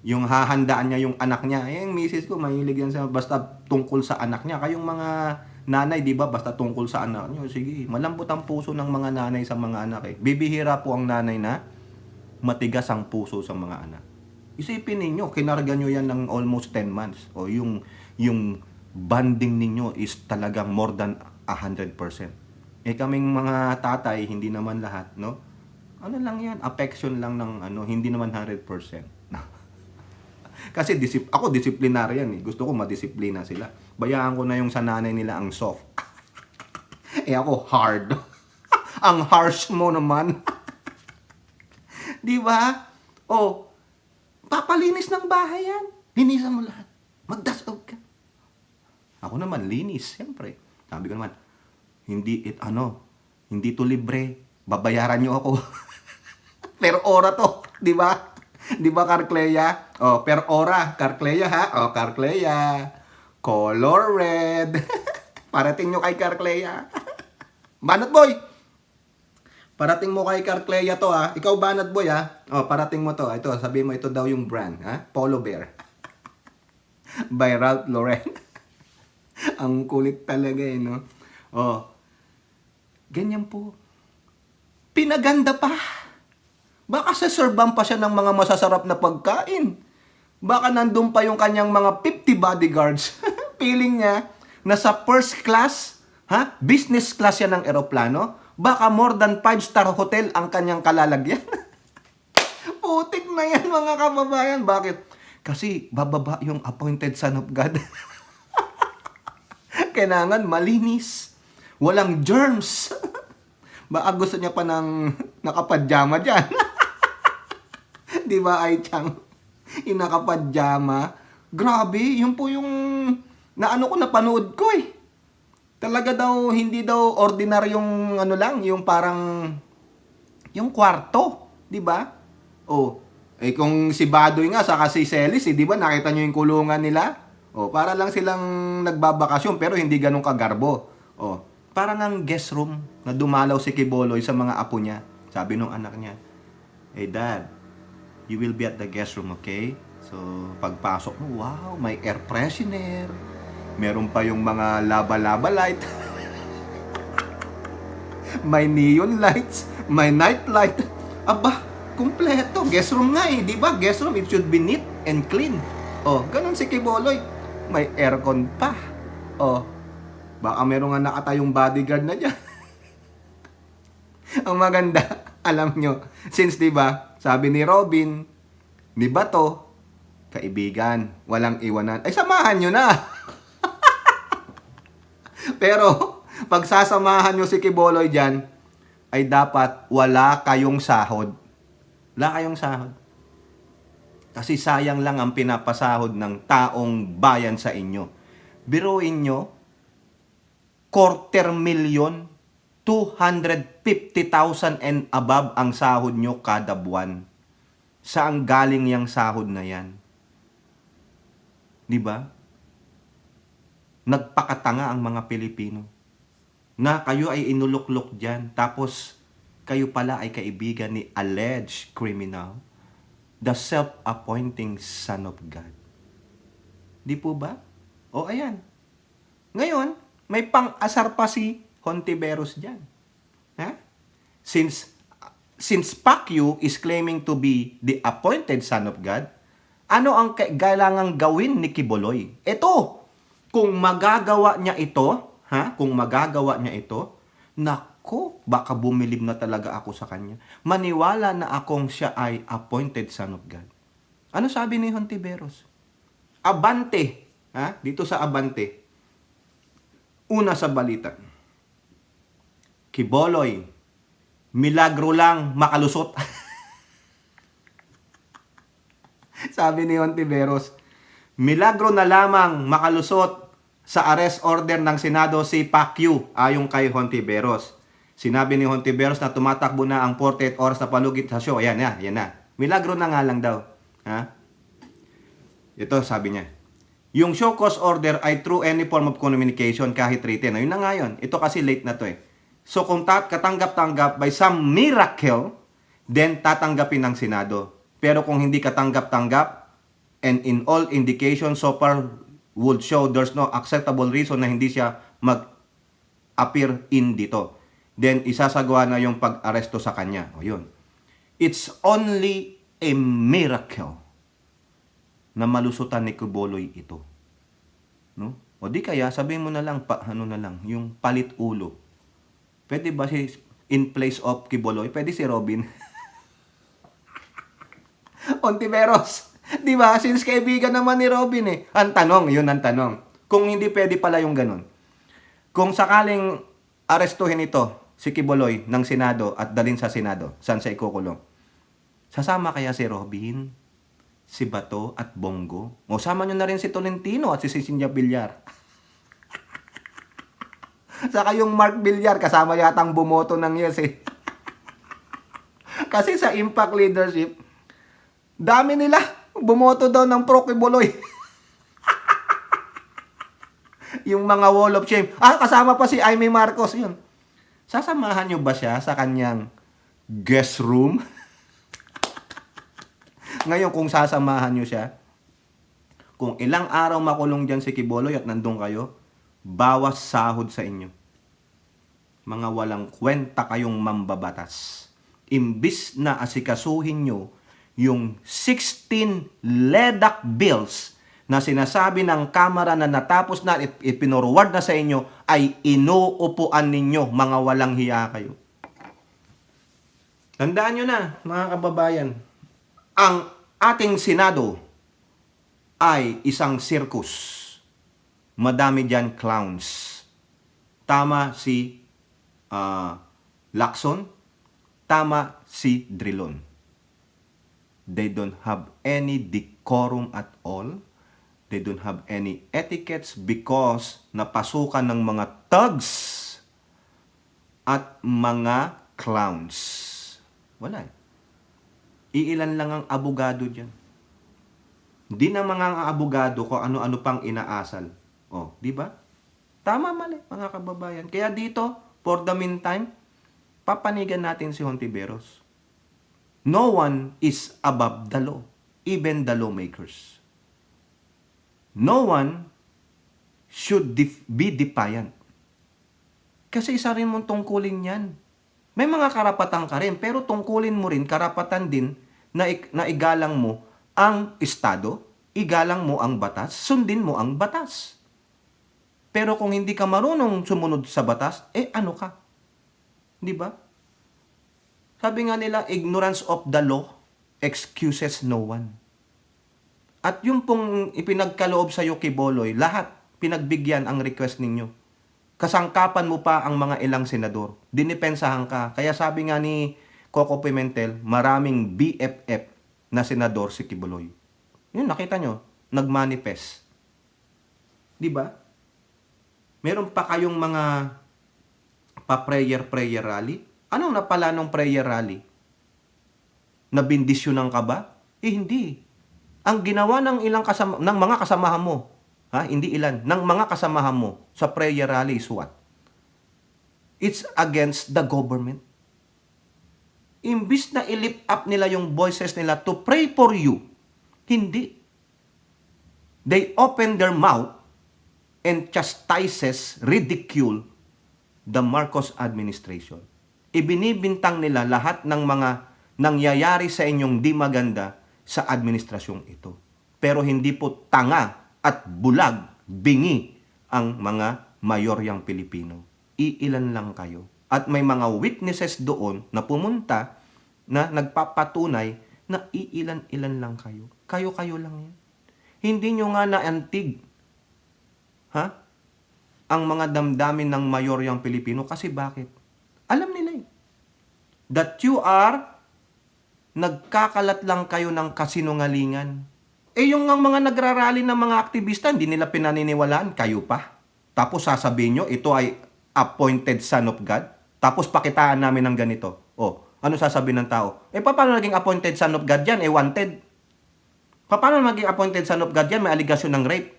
yung hahandaan niya yung anak niya. Yung misis ko, mahilig yan sa basta tungkol sa anak niya. Kayong mga nanay, di ba, basta tungkol sa anak niyo. Sige, malambot ang puso ng mga nanay sa mga anak eh. Bibihira po ang nanay na matigas ang puso sa mga anak. Isipin ninyo, kinarga nyo yan ng almost 10 months. O yung bonding ninyo is talagang more than 100%. Eh kaming mga tatay, hindi naman lahat, no? Ano lang yan? Affection lang ng hindi naman 100%. Kasi ako disiplinaryan eh. Gusto ko madisiplina sila. Bayaan ko na yung sa nanay nila ang soft. Eh ako hard. Ang harsh mo naman. Di ba? Oh, papalinis ng bahay yan. Linisan mo lahat. Magdasog ka. Ako naman, linis, siyempre. Sabi ko naman, hindi to libre. Babayaran nyo ako. Per ora to, di ba? Di ba, Carcleya? Oh, per ora, Carcleya ha? Oh, Carcleya. Color red. Parating nyo kay Carclea. Banat boy! Parating mo kay Carclea to ha. Ikaw Banat boy ha. Oh, parating mo to. Ito, sabi mo ito daw yung brand ha. Polo Bear. By Ralph Lauren. Ang kulit talaga eh, no? Oh. Ganyan po. Pinaganda pa. Baka saserban pa siya ng mga masasarap na pagkain. Baka nandun pa yung kanyang mga 50 bodyguards. Feeling niya na sa first class, business class yan ng eroplano, baka more than 5-star hotel ang kanyang kalalagyan. Putik na yan mga kababayan. Bakit? Kasi bababa yung appointed son of God. Kailangan malinis. Walang germs. Baka gusto niya pa ng nakapadyama dyan. Di ba, Ai Chang? Yung nakapadyama. Grabe, yun po yung napanood ko eh. Talaga daw, hindi daw ordinaryong yung parang, yung kwarto. Di ba? Oh, eh kung si Badoy nga, saka si Celis, di ba, nakita nyo yung kulungan nila? Oh, para lang silang nagbabakasyon, pero hindi ganun kagarbo. Oh, parang ang guest room na dumalaw si Kiboloy sa mga apo niya. Sabi nung anak niya, "Hey dad, you will be at the guest room, okay?" So, pagpasok mo, wow, may air freshener. Meron pa yung mga laba-laba light. May neon lights, may night light. Aba, kumpleto. Guest room nga eh, di ba? Guest room, it should be neat and clean. Oh, ganun si Kiboloy. May aircon pa. Oh, baka meron nga nakatayong bodyguard na dyan. Ang maganda, alam nyo, since di ba, sabi ni Robin, di ba to, kaibigan, walang iwanan. Ay, samahan nyo na. Pero, pag sasamahan nyo si Kiboloy dyan, ay dapat wala kayong sahod. Wala kayong sahod. Kasi sayang lang ang pinapasahod ng taong bayan sa inyo. Biruin nyo, 250,000 250,000 and above ang sahod nyo kada buwan. Saan galing yung sahod na yan? Di ba? Nagpakatanga ang mga Pilipino. Na kayo ay inuluklok dyan. Tapos, kayo pala ay kaibigan ni alleged criminal, the self-appointing son of God. Di po ba? O ayan. Ngayon, may pang-asar pa si Hontiveros dyan. Ha? Since Pacquiao is claiming to be the appointed son of God, ano ang kailangang gawin ni Kiboloy? Ito, kung magagawa niya ito, nako, baka bumilib na talaga ako sa kanya. Maniwala na akong siya ay appointed son of God. Ano sabi ni Hontiveros? Abante, dito sa Abante, una sa balita, Kiboloy, milagro lang makalusot. Sabi ni Hontiveros, milagro na lamang makalusot sa arrest order ng Senado si Pacquiao ayon kay Hontiveros. Sinabi ni Hontiveros na tumatakbo na ang 48 oras na palugit sa show. Ayan na. Milagro na nga lang daw. Ito sabi niya. Yung show cause order ay through any form of communication kahit written. Ayun na nga yun. Ito kasi late na to eh. So kung katanggap-tanggap by some miracle, then tatanggapin ng Senado. Pero kung hindi katanggap-tanggap, and in all indications so far would show there's no acceptable reason na hindi siya mag-appear in dito, then isasagawa na yung pag-aresto sa kanya. O yun. It's only a miracle na malusutan ni Kiboloy ito. No? O di kaya, sabihin mo na lang, yung palit ulo. Pwede ba si in place of Kiboloy? Pwede si Robin. Hontiveros. Di ba? Since kaibigan naman ni Robin eh. Ang tanong. Kung hindi pwede pala yung ganun. Kung sakaling arestuhin ito, si Kiboloy ng Senado at dalhin sa Senado, saan siya ikukulong? Sasama kaya si Robin, si Bato at Bongo? O sama nyo na rin si Tolentino at si Cecilia Villar. Saka yung Mark Villar, kasama yatang bumoto ng yes eh. Kasi sa Impact Leadership, dami nila bumoto daw ng pro Kiboloy. Yung mga wall of shame. Ah, kasama pa si Aimee Marcos yun. Sasamahan nyo ba siya sa kanyang guest room? Ngayon, kung sasamahan nyo siya, kung ilang araw makulong dyan si Quiboloy at nandun kayo, bawas sahod sa inyo. Mga walang kwenta kayong mambabatas. Imbis na asikasuhin nyo yung 16 LEDAC bills na sinasabi ng Kamara na natapos na at ipinorward na sa inyo, ay inuupuan ninyo, mga walang hiya kayo. Tandaan nyo na, mga kababayan, ang ating Senado ay isang circus. Madami dyan clowns. Tama si Lacson, tama si Drilon. They don't have any decorum at all. They don't have any etiquettes because napasukan ng mga thugs at mga clowns. Wala. Iilan lang ang abogado dyan. Hindi na mga abogado ko ano-ano pang inaasal. Oh, di ba? Tama mali, mga kababayan. Kaya dito, for the meantime, papanigan natin si Hontiveros. No one is above the law, even the lawmakers. No one should be defiant. Kasi isa rin mong tungkulin yan. May mga karapatan ka rin, pero tungkulin mo rin, karapatan din na igalang mo ang Estado, igalang mo ang batas, sundin mo ang batas. Pero kung hindi ka marunong sumunod sa batas, ano ka? Di ba? Sabi nga nila, ignorance of the law excuses no one. At yung pong ipinagkaloob sa iyo, Quiboloy, lahat pinagbigyan ang request ninyo. Kasangkapan mo pa ang mga ilang senador. Dinipensahan ka. Kaya sabi nga ni Coco Pimentel, maraming BFF na senador si Quiboloy. Yun, nakita nyo, nagmanifest. Di ba? Meron pa kayong mga pa-prayer rally? Anong napala ng prayer rally? Nabindisyonan ka ba? Hindi. Ang ginawa ng mga kasamahan mo, hindi ilan, ng mga kasamahan mo sa prayer rally is what? It's against the government. Imbis na i-lift up nila yung voices nila to pray for you, hindi. They open their mouth and chastises, ridicule the Marcos administration. Ibinibintang nila lahat ng mga nangyayari sa inyong di maganda sa administrasyong ito. Pero hindi po tanga at bulag, bingi ang mga mayoryang Pilipino. Iilan lang kayo. At may mga witnesses doon na pumunta na nagpapatunay na iilan-ilan lang kayo. Kayo-kayo lang yan. Hindi nyo nga naantig ang mga damdamin ng mayoryang Pilipino. Kasi bakit? Alam nila that you are nagkakalat lang kayo ng kasinungalingan. Yung mga nagrarally ng mga aktivista, hindi nila pinaniniwalaan, kayo pa. Tapos sasabihin nyo, ito ay appointed son of God. Tapos pakitaan namin ng ganito. Ano sasabihin ng tao? Paano naging appointed son of God yan? Wanted. Paano maging appointed son of God yan? May aligasyon ng rape.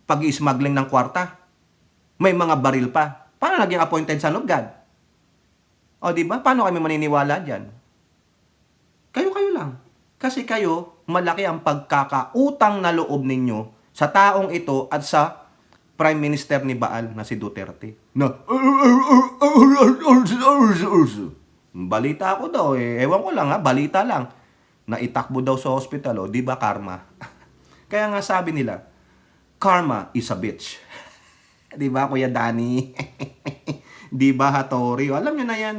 Pag-i-smuggling ng kwarta. May mga baril pa. Paano naging appointed son of God? Di ba? Paano kami maniniwala dyan? Kayo-kayo lang. Kasi kayo, malaki ang pagkakautang na loob ninyo sa taong ito at sa Prime Minister ni Baal na si Duterte. Balita ko daw ewan ko lang balita lang. Naitakbo daw sa hospital di ba karma? Kaya nga sabi nila, karma is a bitch. Di ba Kuya Danny? Di ba Hattori? Alam nyo na yan.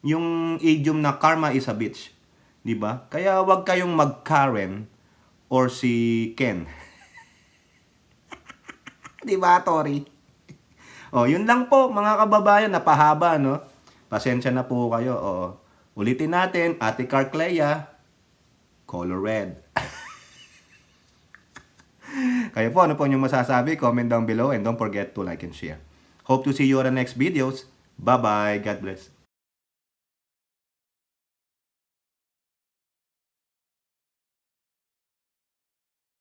Yung idiom na karma is a bitch. Di ba? Kaya wag kayong mag-Karen or si Ken. Di ba, Tori? Yun lang po, mga kababayan, napahaba, no? Pasensya na po kayo. Ulitin natin, Ate Carclea, color red. Kayo po, ano po yung masasabi? Comment down below and don't forget to like and share. Hope to see you on the next videos. Bye-bye. God bless.